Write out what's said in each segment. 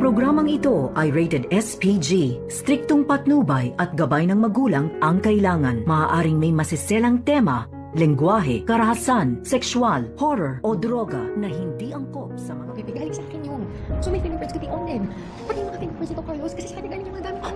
programang ito ay rated SPG. Striktong patnubay at gabay ng magulang ang kailangan. Maaaring may masiselang tema, lengguwahe, karahasan, sexual, horror o droga na hindi angkop sa mga... Galing sa akin yung so may fingerprints ko on them. Pati yung mga fingerprints nito, Carlos, kasi sa akin galing yung mga gamit ko.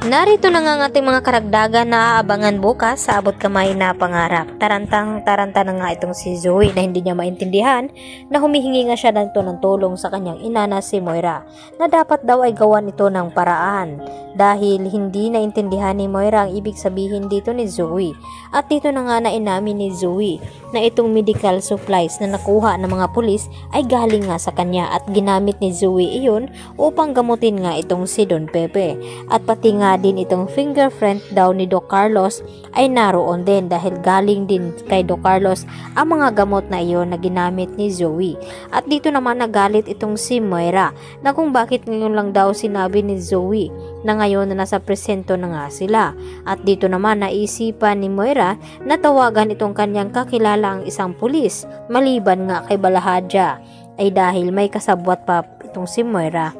Narito na nga ang ating mga karagdagan na aabangan bukas sa abot kamay na pangarap. Taranta na nga itong si Zoe na hindi niya maintindihan na humihingi nga siya dito ng tulong sa kanyang ina na si Moira na dapat daw ay gawan ito ng paraan dahil hindi naintindihan ni Moira ang ibig sabihin dito ni Zoe. At dito na nga na inamin ni Zoe na itong medical supplies na nakuha ng mga pulis ay galing nga sa kanya at ginamit ni Zoe iyon upang gamutin nga itong si Don Pepe. At pati nga din itong fingerprint daw ni Doc Carlos ay naroon din dahil galing din kay Doc Carlos ang mga gamot na iyon na ginamit ni Zoe. At dito naman nagalit itong si Moira na kung bakit ngayon lang daw sinabi ni Zoe na ngayon na nasa presento na nga sila. At dito naman naisipan ni Moira na tawagan itong kanyang kakilala ang isang pulis maliban nga kay Balahadja ay dahil may kasabwat pa itong si Moira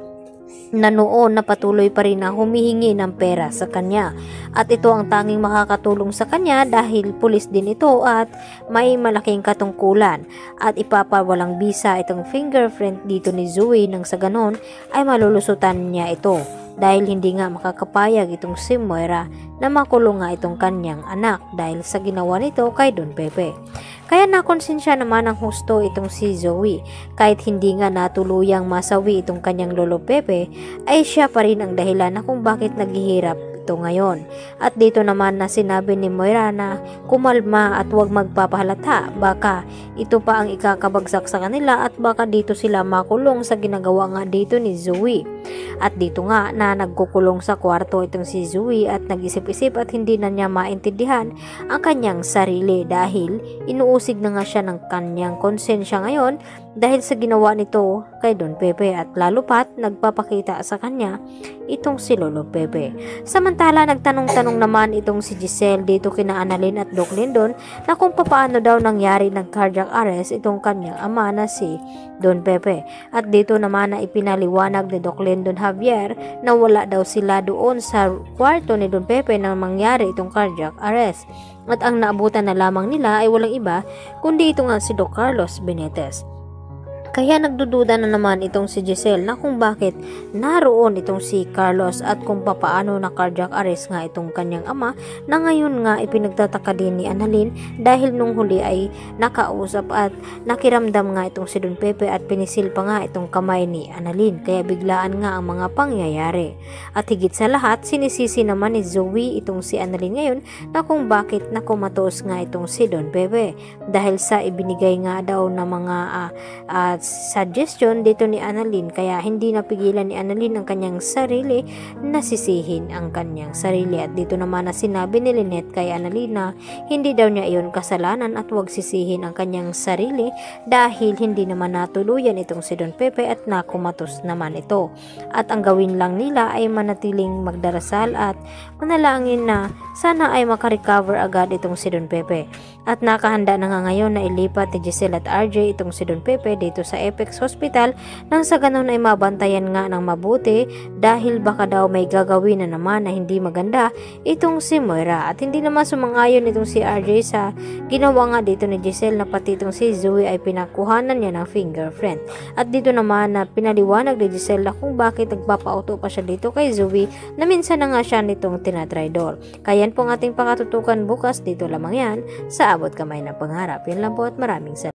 na noon na patuloy pa rin na humihingi ng pera sa kanya. At ito ang tanging makakatulong sa kanya dahil pulis din ito at may malaking katungkulan. At ipapawalang bisa itong fingerprint dito ni Zoe nang sa ganon ay malulusutan niya ito. Dahil hindi nga makakapayag itong si Moira na makulong nga itong kanyang anak dahil sa ginawa nito kay Don Pepe. Kaya nakonsensya naman ang husto itong si Zoe. Kahit hindi nga natuluyang masawi itong kanyang lolo Pepe, ay siya pa rin ang dahilan na kung bakit naghihirap ito ngayon. At dito naman na sinabi ni Moira na kumalma at huwag magpapahalata. Baka ito pa ang ikakabagsak sa kanila at baka dito sila makulong sa ginagawa nga dito ni Zoe. At dito nga na nagkukulong sa kwarto itong si Zoe at nag-isip-isip at hindi na niya maintindihan ang kanyang sarili dahil inuusig na nga siya ng kanyang konsensya ngayon dahil sa ginawa nito kay Don Pepe at lalo pat nagpapakita sa kanya itong si Lolo Pepe. Samantala nagtanong-tanong naman itong si Giselle dito kina Annalyn at Doc Lindon na kung paano daw nangyari ng cardiac arrest itong kanyang ama na si Don Pepe. At dito naman na ipinaliwanag ni Doc Lindon Javier na wala daw sila doon sa kwarto ni Don Pepe nang mangyari itong cardiac arrest. At ang naabutan na lamang nila ay walang iba kundi ito nga si Doc Carlos Benitez. Kaya nagdududa na naman itong si Giselle na kung bakit naroon itong si Carlos at kung papaano na cardiac arrest nga itong kanyang ama na ngayon nga ipinagtataka din ni Annalyn dahil nung huli ay nakausap at nakiramdam nga itong si Don Pepe at pinisil pa nga itong kamay ni Annalyn kaya biglaan nga ang mga pangyayari. At higit sa lahat sinisisi naman ni Zoe itong si Annalyn ngayon na kung bakit nakumatos nga itong si Don Pepe dahil sa ibinigay nga daw na mga suggestion dito ni Annalyn kaya hindi napigilan ni Annalyn ang kanyang sarili na sisihin ang kanyang sarili. At dito naman na sinabi ni Lynette kay Annalyn na hindi daw niya iyon kasalanan at huwag sisihin ang kanyang sarili dahil hindi naman natuluyan itong si Don Pepe at nakumatos naman ito. At ang gawin lang nila ay manatiling magdarasal at manalangin na sana ay makarecover agad itong si Don Pepe. At nakahanda na nga ngayon na ilipat ni Giselle at RJ itong si Don Pepe dito sa Apex Hospital nang sa ganun ay mabantayan nga ng mabuti dahil baka daw may gagawin na naman na hindi maganda itong si Moira. At hindi naman sumang-ayon itong si RJ sa ginawa nga dito ni Giselle na pati itong si Zoe ay pinakuhanan niya ng fingerprint. At dito naman na pinaliwanag ni Giselle na kung bakit nagpapauto pa siya dito kay Zoe na minsan na nga siya nitong tinatraidor. Kaya yan po ang ating pakatutukan bukas dito lamang yan sa abot kamay na pangarap. Yan lang po at maraming salamat.